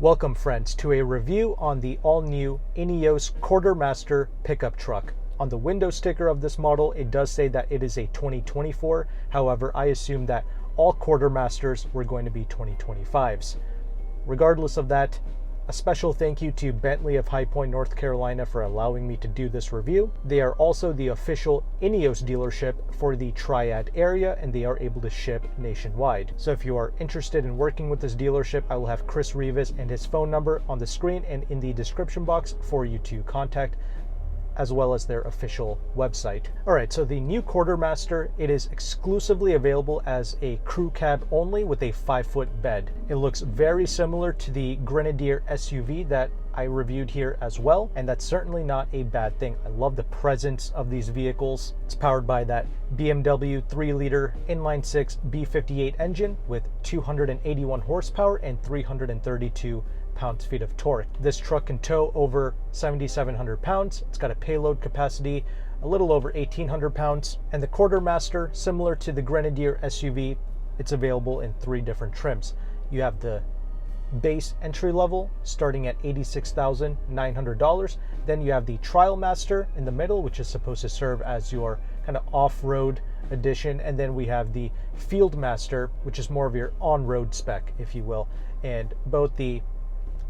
Welcome friends to a review on the all-new Ineos Quartermaster pickup truck. On the window sticker of this model, it does say that it is a 2024. However, I assume that all Quartermasters were going to be 2025s. Regardless of that, a special thank you to Bentley of High Point, North Carolina for allowing me to do this review. They are also the official Ineos dealership for the Triad area, and they are able to ship nationwide. So if you are interested in working with this dealership, I will have Rivas and his phone number on the screen and in the description box for you to contact, as well as their official website. All right, so the new Quartermaster, it is exclusively available as a crew cab only with a 5-foot bed. It looks very similar to the Grenadier SUV that I reviewed here as well, and that's certainly not a bad thing. I love the presence of these vehicles. It's powered by that BMW 3-liter inline-6 B58 engine with 281 horsepower and 332 pounds-feet of torque. This truck can tow over 7,700 pounds. It's got a payload capacity a little over 1,800 pounds. And the Quartermaster, similar to the Grenadier SUV, it's available in 3 different trims. You have the base entry level starting at $86,900. Then you have the Trial Master in the middle, which is supposed to serve as your kind of off-road edition. And then we have the Field Master, which is more of your on-road spec, if you will. And both the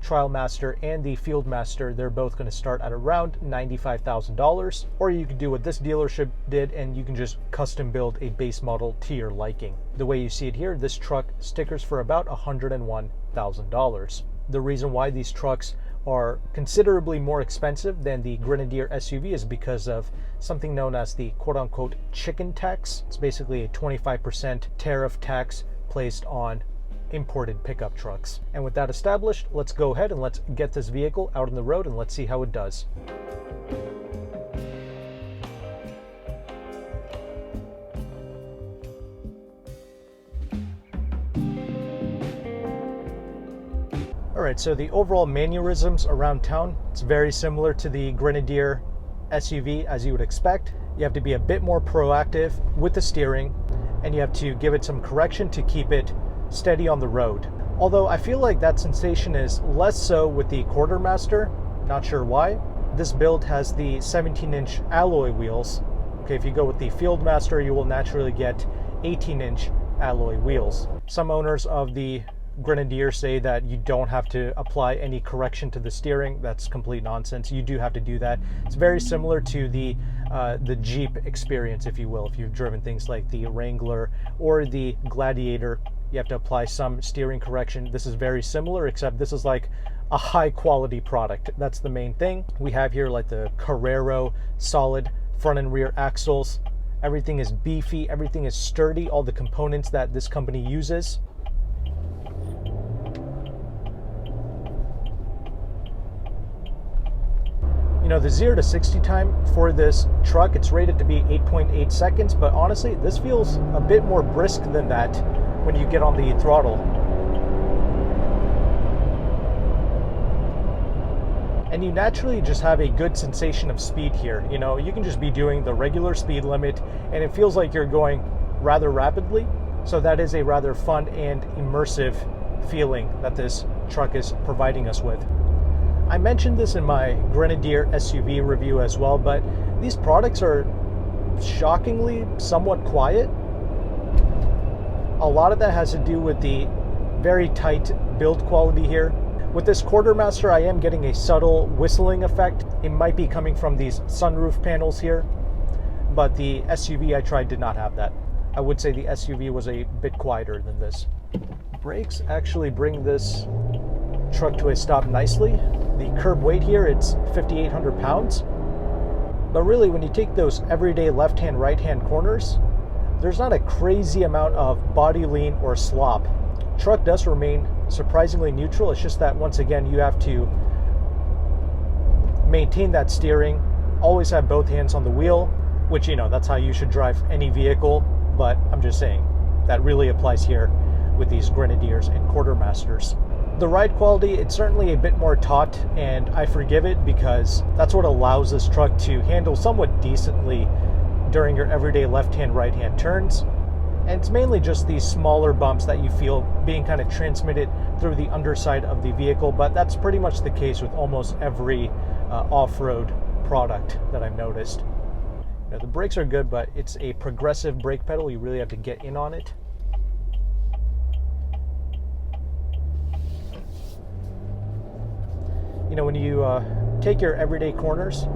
Trial Master and the Field Master, they're both going to start at around $95,000, or you could do what this dealership did and you can just custom build a base model to your liking. The way you see it here, this truck stickers for about $101,000. The reason why these trucks are considerably more expensive than the Grenadier SUV is because of something known as the quote-unquote chicken tax. It's basically a 25% tariff tax placed on imported pickup trucks. And with that established, let's go ahead and let's get this vehicle out on the road and let's see how it does. All right, so the overall mannerisms around town, it's very similar to the Grenadier SUV as you would expect. You have to be a bit more proactive with the steering, and you have to give it some correction to keep it steady on the road. Although I feel like that sensation is less so with the Quartermaster, not sure why. This build has the 17-inch alloy wheels. Okay, if you go with the Field Master, you will naturally get 18-inch alloy wheels. Some owners of the Grenadier say that you don't have to apply any correction to the steering. That's complete nonsense. You do have to do that. It's very similar to the Jeep experience, if you will. If you've driven things like the Wrangler or the Gladiator, you have to apply some steering correction. This is very similar, except this is like a high quality product. That's the main thing. We have here like the Carrero solid front and rear axles. Everything is beefy, everything is sturdy, all the components that this company uses. You know, the 0 to 60 time for this truck, it's rated to be 8.8 seconds, but honestly, this feels a bit more brisk than that when you get on the throttle. And you naturally just have a good sensation of speed here. You know, you can just be doing the regular speed limit and it feels like you're going rather rapidly. So that is a rather fun and immersive feeling that this truck is providing us with. I mentioned this in my Grenadier SUV review as well, but these products are shockingly somewhat quiet. A lot of that has to do with the very tight build quality here. With this Quartermaster, I am getting a subtle whistling effect. It might be coming from these sunroof panels here, but the SUV I tried did not have that. I would say the SUV was a bit quieter than this. Brakes actually bring this truck to a stop nicely. The curb weight here, it's 5,800 pounds. But really, when you take those everyday left-hand, right-hand corners, there's not a crazy amount of body lean or slop. Truck does remain surprisingly neutral. It's just that, once again, you have to maintain that steering, always have both hands on the wheel, which, you know, that's how you should drive any vehicle. But I'm just saying, that really applies here with these Grenadiers and Quartermasters. The ride quality, it's certainly a bit more taut, and I forgive it because that's what allows this truck to handle somewhat decently during your everyday left-hand, right-hand turns. And it's mainly just these smaller bumps that you feel being kind of transmitted through the underside of the vehicle, but that's pretty much the case with almost every off-road product that I've noticed. You know, the brakes are good, but it's a progressive brake pedal. You really have to get in on it. You know, when you take your everyday corners,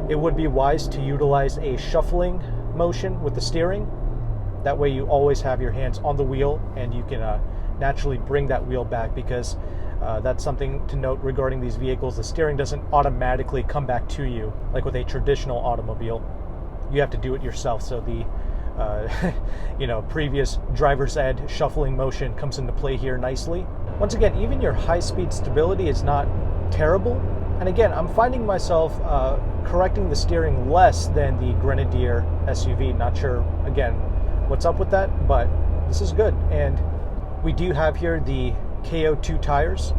it would be wise to utilize a shuffling motion with the steering. That way you always have your hands on the wheel and you can naturally bring that wheel back, because that's something to note regarding these vehicles. The steering doesn't automatically come back to you like with a traditional automobile. You have to do it yourself. So the you know, previous driver's ed shuffling motion comes into play here nicely. Once again, even your high-speed stability is not terrible. And again, I'm finding myself correcting the steering less than the Grenadier SUV. Not sure, again, what's up with that, but this is good. And we do have here the KO2 tires.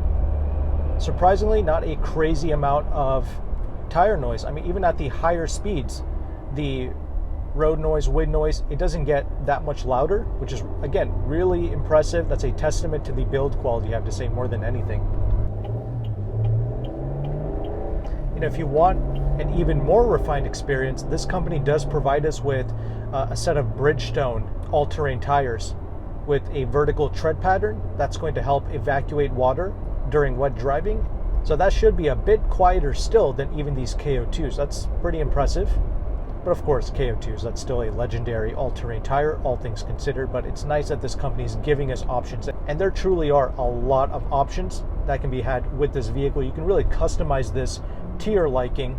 Surprisingly, not a crazy amount of tire noise. I mean, even at the higher speeds, the road noise, wind noise, it doesn't get that much louder, which is, again, really impressive. That's a testament to the build quality, I have to say, more than anything. If you want an even more refined experience, this company does provide us with a set of Bridgestone all-terrain tires with a vertical tread pattern that's going to help evacuate water during wet driving. So that should be a bit quieter still than even these KO2s. That's pretty impressive. But of course, KO2s, that's still a legendary all-terrain tire, all things considered. But it's nice that this company is giving us options. And there truly are a lot of options that can be had with this vehicle. You can really customize this to your liking.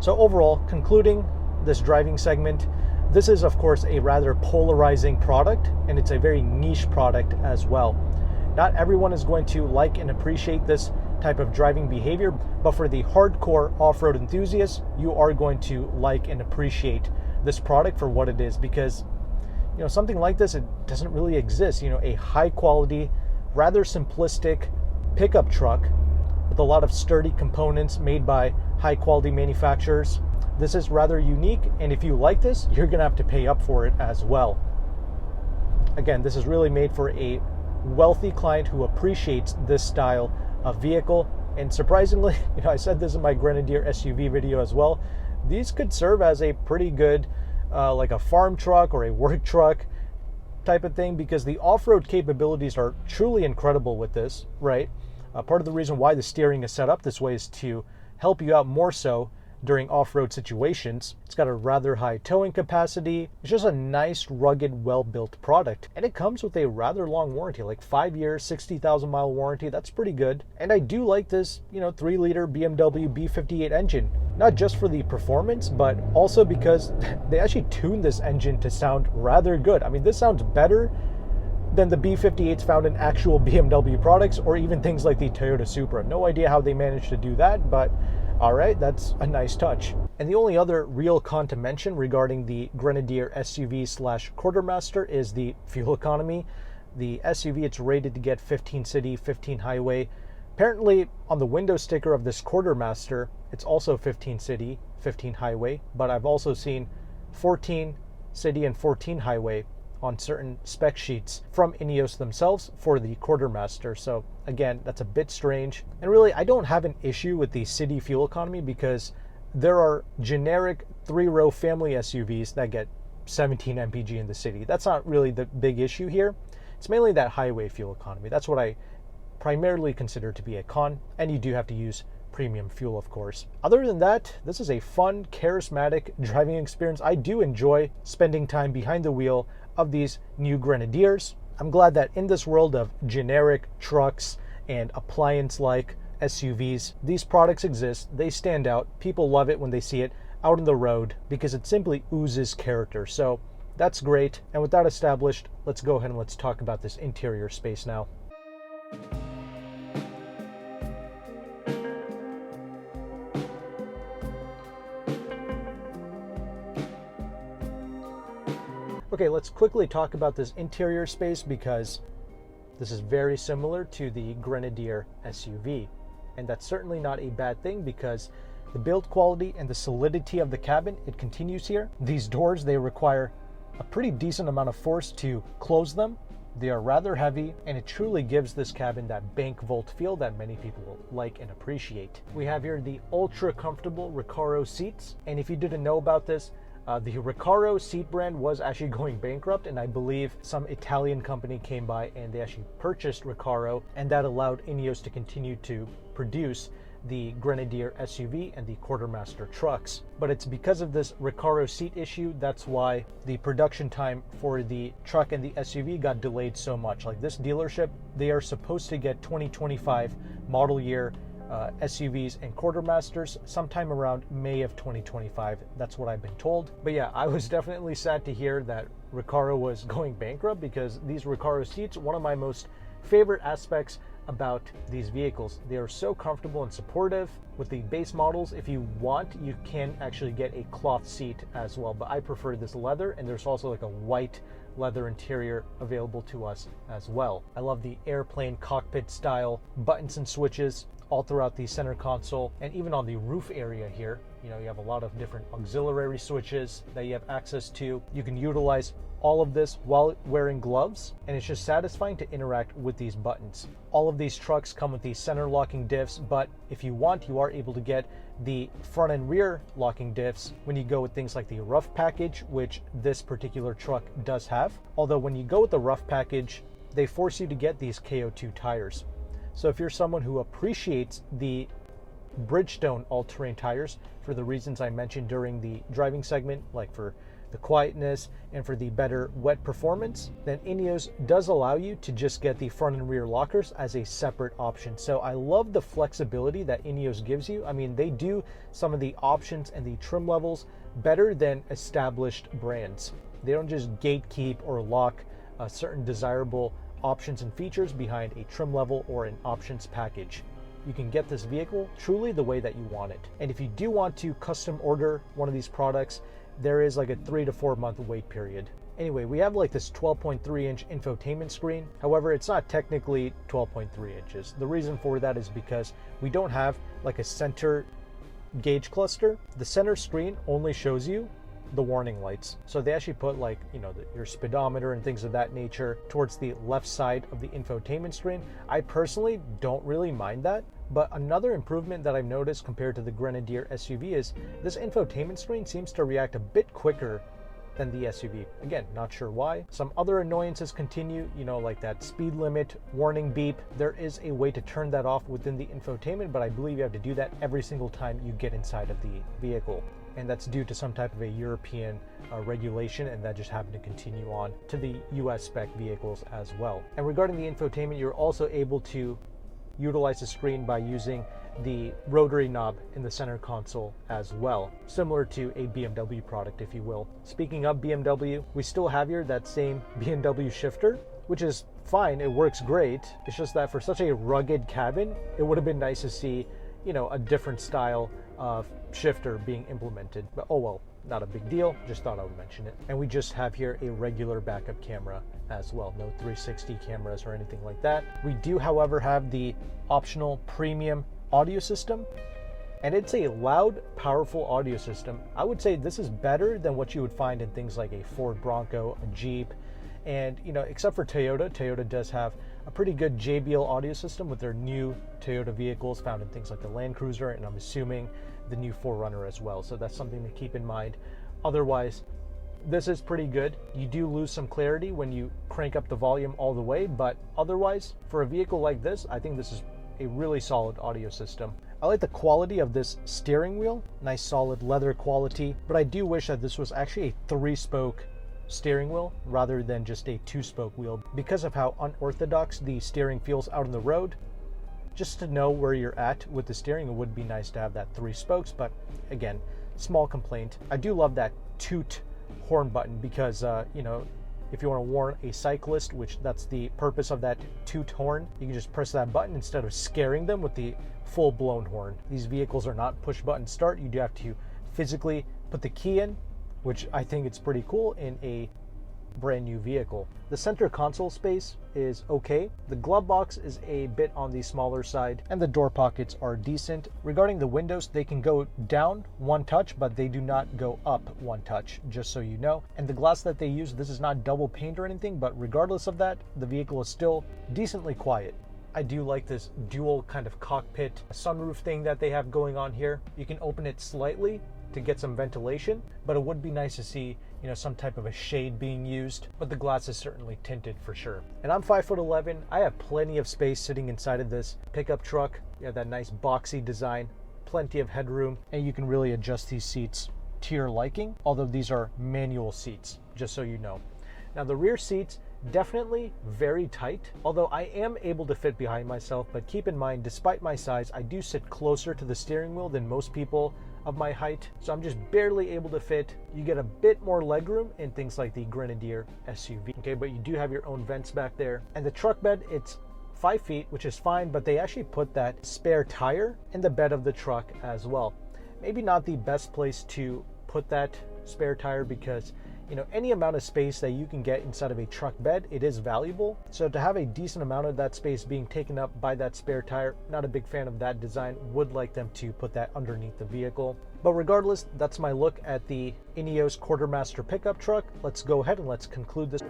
So overall, concluding this driving segment, this is of course a rather polarizing product, and it's a very niche product as well. Not everyone is going to like and appreciate this type of driving behavior, but for the hardcore off-road enthusiasts, you are going to like and appreciate this product for what it is, because you know, something like this, it doesn't really exist. You know, a high quality, rather simplistic pickup truck with a lot of sturdy components made by high quality manufacturers. This is rather unique, and if you like this, you're gonna have to pay up for it as well. Again, this is really made for a wealthy client who appreciates this style of vehicle. And surprisingly, you know, I said this in my Grenadier SUV video as well, these could serve as a pretty good like a farm truck or a work truck type of thing, because the off-road capabilities are truly incredible with this, right? Part of the reason why the steering is set up this way is to help you out more so during off-road situations. It's got a rather high towing capacity. It's just a nice, rugged, well-built product. And it comes with a rather long warranty, like 5 years, 60,000 mile warranty. That's pretty good. And I do like this, you know, 3-liter BMW B58 engine. Not just for the performance, but also because they actually tuned this engine to sound rather good. I mean, this sounds better than the B58s found in actual BMW products, or even things like the Toyota Supra. No idea how they managed to do that, but all right, that's a nice touch. And the only other real con to mention regarding the Grenadier SUV/Quartermaster is the fuel economy. The SUV, it's rated to get 15 city, 15 highway. Apparently, on the window sticker of this Quartermaster, it's also 15 city, 15 highway, but I've also seen 14 city and 14 highway on certain spec sheets from Ineos themselves for the Quartermaster. So again, that's a bit strange. And really, I don't have an issue with the city fuel economy, because there are generic 3-row family SUVs that get 17 mpg in the city. That's not really the big issue here. It's mainly that highway fuel economy. That's what I primarily consider to be a con, and you do have to use premium fuel, of course. Other than that, this is a fun, charismatic driving experience. I do enjoy spending time behind the wheel of these new Grenadiers. I'm glad that in this world of generic trucks and appliance-like SUVs, these products exist. They stand out. People love it when they see it out on the road, because it simply oozes character. So that's great. And with that established, let's go ahead and let's talk about this interior space now. Okay, let's quickly talk about this interior space, because this is very similar to the Grenadier SUV. And that's certainly not a bad thing, because the build quality and the solidity of the cabin, it continues here. These doors, they require a pretty decent amount of force to close them. They are rather heavy, and it truly gives this cabin that bank vault feel that many people like and appreciate. We have here the ultra comfortable Recaro seats, and if you didn't know about this, the Recaro seat brand was actually going bankrupt, and I believe some Italian company came by and they actually purchased Recaro, and that allowed Ineos to continue to produce the Grenadier SUV and the Quartermaster trucks. But it's because of this Recaro seat issue, that's why the production time for the truck and the SUV got delayed so much. Like this dealership, they are supposed to get 2025 model year SUVs and Quartermasters sometime around May of 2025. That's what I've been told. But yeah, I was definitely sad to hear that Recaro was going bankrupt, because these Recaro seats, one of my most favorite aspects about these vehicles. They are so comfortable and supportive. With the base models, if you want, you can actually get a cloth seat as well, but I prefer this leather, and there's also like a white leather interior available to us as well. I love the airplane cockpit style buttons and switches all throughout the center console, and even on the roof area here. You know, you have a lot of different auxiliary switches that you have access to. You can utilize all of this while wearing gloves, and it's just satisfying to interact with these buttons. All of these trucks come with these center locking diffs, but if you want, you are able to get the front and rear locking diffs when you go with things like the rough package, which this particular truck does have. Although when you go with the rough package, they force you to get these KO2 tires. So if you're someone who appreciates the Bridgestone all-terrain tires for the reasons I mentioned during the driving segment, like for the quietness and for the better wet performance, then Ineos does allow you to just get the front and rear lockers as a separate option. So I love the flexibility that Ineos gives you. I mean, they do some of the options and the trim levels better than established brands. They don't just gatekeep or lock certain desirable options and features behind a trim level or an options package. You can get this vehicle truly the way that you want it. And if you do want to custom order one of these products, there is like a 3 to 4 month wait period. Anyway, we have like this 12.3 inch infotainment screen. However, it's not technically 12.3 inches. The reason for that is because we don't have like a center gauge cluster. The center screen only shows you the warning lights. So they actually put like, you know, your speedometer and things of that nature towards the left side of the infotainment screen. I personally don't really mind that. But another improvement that I've noticed compared to the Grenadier SUV is this infotainment screen seems to react a bit quicker than the SUV. Again, not sure why. Some other annoyances continue, you know, like that speed limit warning beep. There is a way to turn that off within the infotainment, but I believe you have to do that every single time you get inside of the vehicle. And that's due to some type of a European regulation, and that just happened to continue on to the US spec vehicles as well. And regarding the infotainment, you're also able to utilize the screen by using the rotary knob in the center console as well, similar to a BMW product, if you will. Speaking of BMW, we still have here that same BMW shifter, which is fine, it works great. It's just that for such a rugged cabin, it would have been nice to see, you know, a different style of shifter being implemented. But oh well, not a big deal, just thought I would mention it. And we just have here a regular backup camera as well, no 360 cameras or anything like that. We do, however, have the optional premium audio system, and it's a loud, powerful audio system. I would say this is better than what you would find in things like a Ford Bronco, a Jeep, and you know, except for Toyota. Toyota does have a pretty good JBL audio system with their new Toyota vehicles found in things like the Land Cruiser, and I'm assuming the new 4Runner as well. So that's something to keep in mind. Otherwise, this is pretty good. You do lose some clarity when you crank up the volume all the way, but otherwise, for a vehicle like this, I think this is a really solid audio system. I like the quality of this steering wheel, nice solid leather quality, but I do wish that this was actually a 3-spoke steering wheel rather than just a 2-spoke wheel, because of how unorthodox the steering feels out on the road. Just to know where you're at with the steering, it would be nice to have that 3 spokes, but again, small complaint. I do love that toot horn button because, you know, if you want to warn a cyclist, which that's the purpose of that toot horn, you can just press that button instead of scaring them with the full-blown horn. These vehicles are not push-button start. You do have to physically put the key in, which I think it's pretty cool in a brand new vehicle. The center console space is okay. The glove box is a bit on the smaller side, and the door pockets are decent. Regarding the windows, they can go down one touch, but they do not go up one touch, just so you know. And the glass that they use, this is not double pane or anything, but regardless of that, the vehicle is still decently quiet. I do like this dual kind of cockpit sunroof thing that they have going on here. You can open it slightly to get some ventilation, but it would be nice to see, some type of a shade being used, but the glass is certainly tinted for sure. And I'm 5'11". I have plenty of space sitting inside of this pickup truck. You have that nice boxy design, plenty of headroom, and you can really adjust these seats to your liking, although these are manual seats, just so you know. Now the rear seats, definitely very tight, although I am able to fit behind myself, but keep in mind, despite my size, I do sit closer to the steering wheel than most people of my height, so I'm just barely able to fit. You get a bit more legroom in things like the Grenadier SUV, okay, but you do have your own vents back there. And the truck bed, it's 5 feet, which is fine, but they actually put that spare tire in the bed of the truck as well. Maybe not the best place to put that spare tire because any amount of space that you can get inside of a truck bed, it is valuable. So to have a decent amount of that space being taken up by that spare tire, not a big fan of that design. Would like them to put that underneath the vehicle. But regardless, that's my look at the Ineos Quartermaster pickup truck. Let's go ahead and let's conclude this.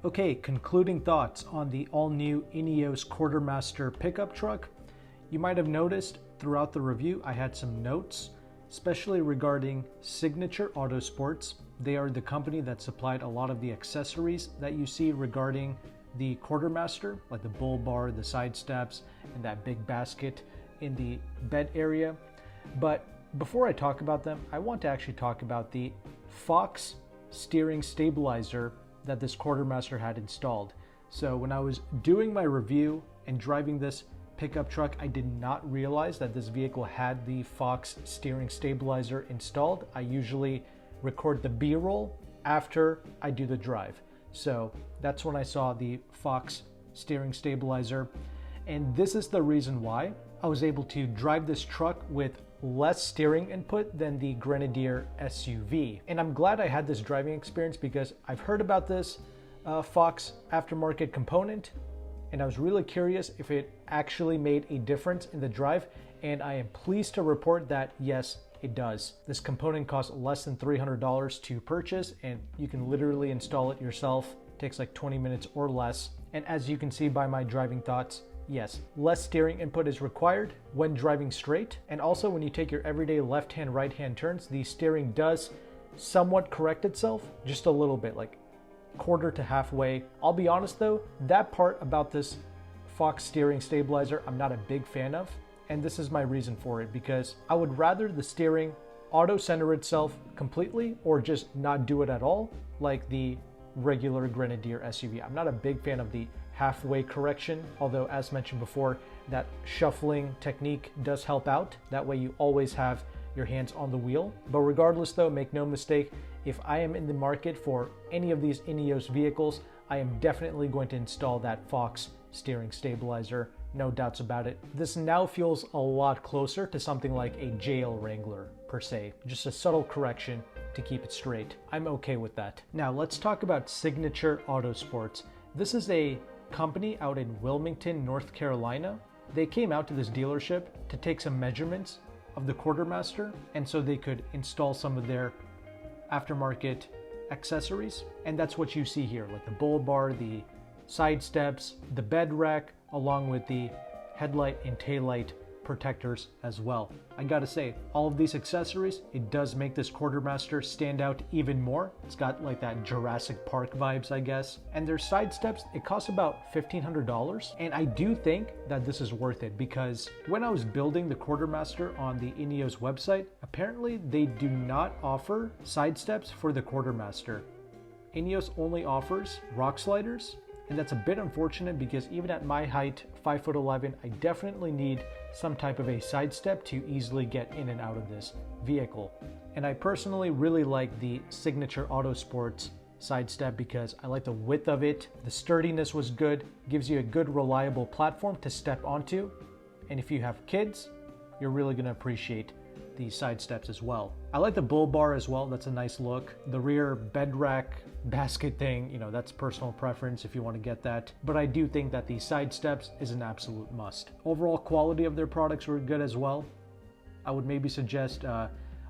Okay, concluding thoughts on the all-new Ineos Quartermaster pickup truck. You might have noticed throughout the review I had some notes, especially regarding Signature Autosports. They are the company that supplied a lot of the accessories that you see regarding the Quartermaster, like the bull bar, the side steps, and that big basket in the bed area. But before I talk about them, I want to actually talk about the Fox steering stabilizer that this Quartermaster had installed. So when I was doing my review and driving this pickup truck, I did not realize that this vehicle had the Fox steering stabilizer installed. I usually record the B-roll after I do the drive. So that's when I saw the Fox steering stabilizer. And this is the reason why I was able to drive this truck with less steering input than the Grenadier SUV. And I'm glad I had this driving experience because I've heard about this Fox aftermarket component, and I was really curious if it actually made a difference in the drive, and I am pleased to report that yes, it does. This component costs less than $300 to purchase, and you can literally install it yourself. It takes like 20 minutes or less. And as you can see by my driving thoughts, yes, less steering input is required when driving straight. And also when you take your everyday left-hand, right-hand turns, the steering does somewhat correct itself, just a little bit, like quarter to halfway. I'll be honest though, that part about this Fox steering stabilizer, I'm not a big fan of. And this is my reason for it, because I would rather the steering auto-center itself completely or just not do it at all, like the regular Grenadier SUV. I'm not a big fan of the halfway correction, although as mentioned before, that shuffling technique does help out. That way you always have your hands on the wheel. But regardless though, make no mistake, if I am in the market for any of these Ineos vehicles, I am definitely going to install that Fox steering stabilizer, no doubts about it. This now feels a lot closer to something like a JL Wrangler per se, just a subtle correction to keep it straight. I'm okay with that. Now let's talk about Signature Autosports. This is a company out in Wilmington, North Carolina. They came out to this dealership to take some measurements of the Quartermaster, and so they could install some of their aftermarket accessories. And that's what you see here, like the bull bar, the side steps, the bed rack, along with the headlight and taillight protectors as well. I gotta say, all of these accessories, it does make this Quartermaster stand out even more. It's got like that Jurassic Park vibes, I guess. And their side steps, it costs about $1,500. And I do think that this is worth it, because when I was building the Quartermaster on the Ineos website, apparently they do not offer side steps for the Quartermaster. Ineos only offers rock sliders, and that's a bit unfortunate because even at my height, 5'11", I definitely need some type of a side step to easily get in and out of this vehicle. And I personally really like the Signature Autosports side step because I like the width of it. The sturdiness was good, gives you a good reliable platform to step onto. And if you have kids, you're really going to appreciate the side steps as well. I like the bull bar as well. That's a nice look. The rear bed rack basket thing, you know, that's personal preference if you want to get that. But I do think that the side steps is an absolute must. Overall quality of their products were good as well. I would maybe suggest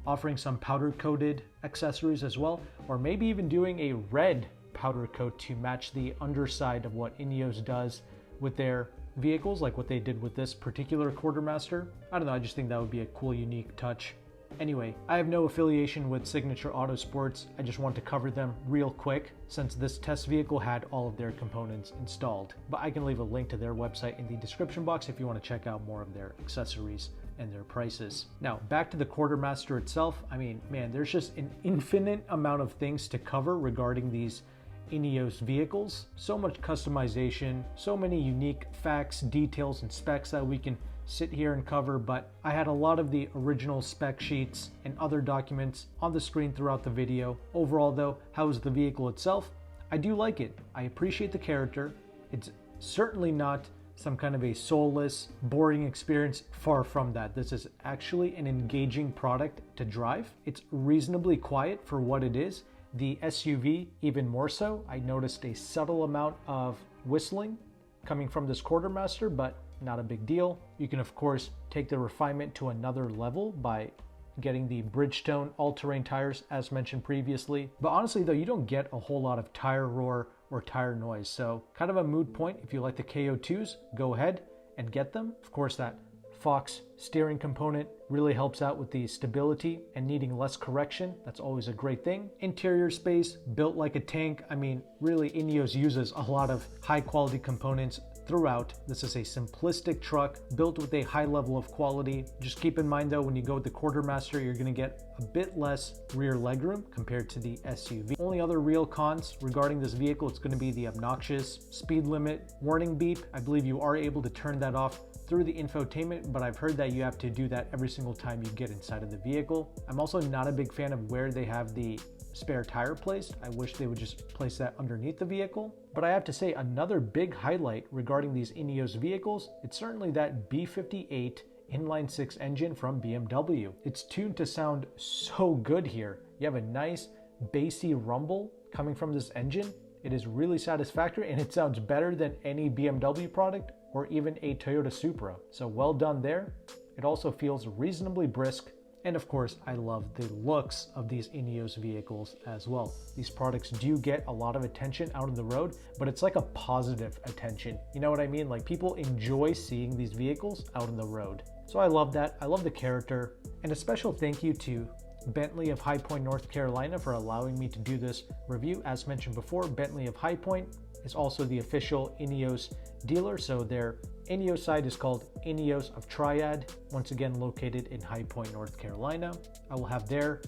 offering some powder coated accessories as well, or maybe even doing a red powder coat to match the underside of what Ineos does with their vehicles, like what they did with this particular Quartermaster. I don't know, I just think that would be a cool, unique touch. Anyway, I have no affiliation with Signature Autosports. I just want to cover them real quick since this test vehicle had all of their components installed. But I can leave a link to their website in the description box if you want to check out more of their accessories and their prices. Now, back to the Quartermaster itself. I mean, man, there's just an infinite amount of things to cover regarding these Ineos vehicles. So much customization, so many unique facts, details, and specs that we can sit here and cover, but I had a lot of the original spec sheets and other documents on the screen throughout the video. Overall though, how is the vehicle itself? I do like it. I appreciate the character. It's certainly not some kind of a soulless, boring experience. Far from that. This is actually an engaging product to drive. It's reasonably quiet for what it is. The SUV, even more so. I noticed a subtle amount of whistling coming from this Quartermaster, but not a big deal. You can, of course, take the refinement to another level by getting the Bridgestone all-terrain tires, as mentioned previously. But honestly, though, you don't get a whole lot of tire roar or tire noise. So kind of a moot point. If you like the KO2s, go ahead and get them. Of course, that Fox steering component really helps out with the stability and needing less correction. That's always a great thing. Interior space, built like a tank. I mean, really, Ineos uses a lot of high quality components throughout. This is a simplistic truck built with a high level of quality. Just keep in mind though, when you go with the Quartermaster, you're gonna get a bit less rear legroom compared to the SUV. Only other real cons regarding this vehicle, it's gonna be the obnoxious speed limit warning beep. I believe you are able to turn that off through the infotainment, but I've heard that you have to do that every single time you get inside of the vehicle. I'm also not a big fan of where they have the spare tire placed. I wish they would just place that underneath the vehicle. But I have to say, another big highlight regarding these Ineos vehicles, it's certainly that B58 inline-six engine from BMW. It's tuned to sound so good here. You have a nice bassy rumble coming from this engine. It is really satisfactory and it sounds better than any BMW product or even a Toyota Supra. So well done there. It also feels reasonably brisk. And of course, I love the looks of these Ineos vehicles as well. These products do get a lot of attention out on the road, but it's like a positive attention. You know what I mean? Like people enjoy seeing these vehicles out on the road. So I love that. I love the character. And a special thank you to Bentley of High Point, North Carolina for allowing me to do this review. As mentioned before, Bentley of High Point is also the official Ineos dealer. So their Ineos side is called Ineos of Triad, once again located in High Point, North Carolina. I will have their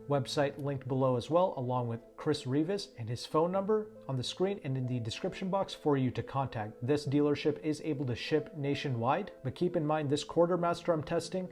website linked below as well, along with Chris Rivas and his phone number on the screen and in the description box for you to contact. This dealership is able to ship nationwide, but keep in mind this Quartermaster I'm testing,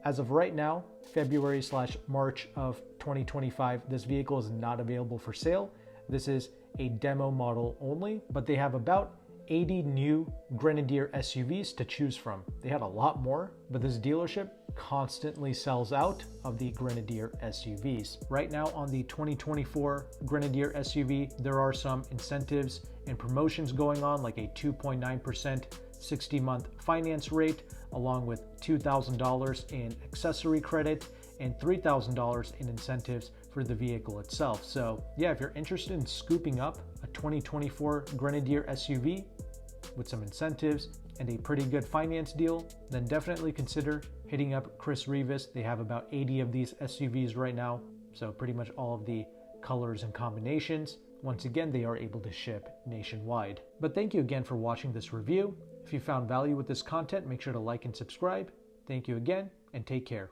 as of right now, February/March of 2025, this vehicle is not available for sale. This is a demo model only, but they have about 80 new Grenadier SUVs to choose from. They had a lot more, but this dealership constantly sells out of the Grenadier SUVs. Right now on the 2024 Grenadier SUV, there are some incentives and promotions going on, like a 2.9% 60-month finance rate, along with $2,000 in accessory credit and $3,000 in incentives for the vehicle itself. So yeah, if you're interested in scooping up a 2024 Grenadier SUV with some incentives and a pretty good finance deal, then definitely consider hitting up Chris Rivas. They have about 80 of these SUVs right now, so pretty much all of the colors and combinations. Once again, they are able to ship nationwide. But thank you again for watching this review. If you found value with this content, make sure to like and subscribe. Thank you again, and take care.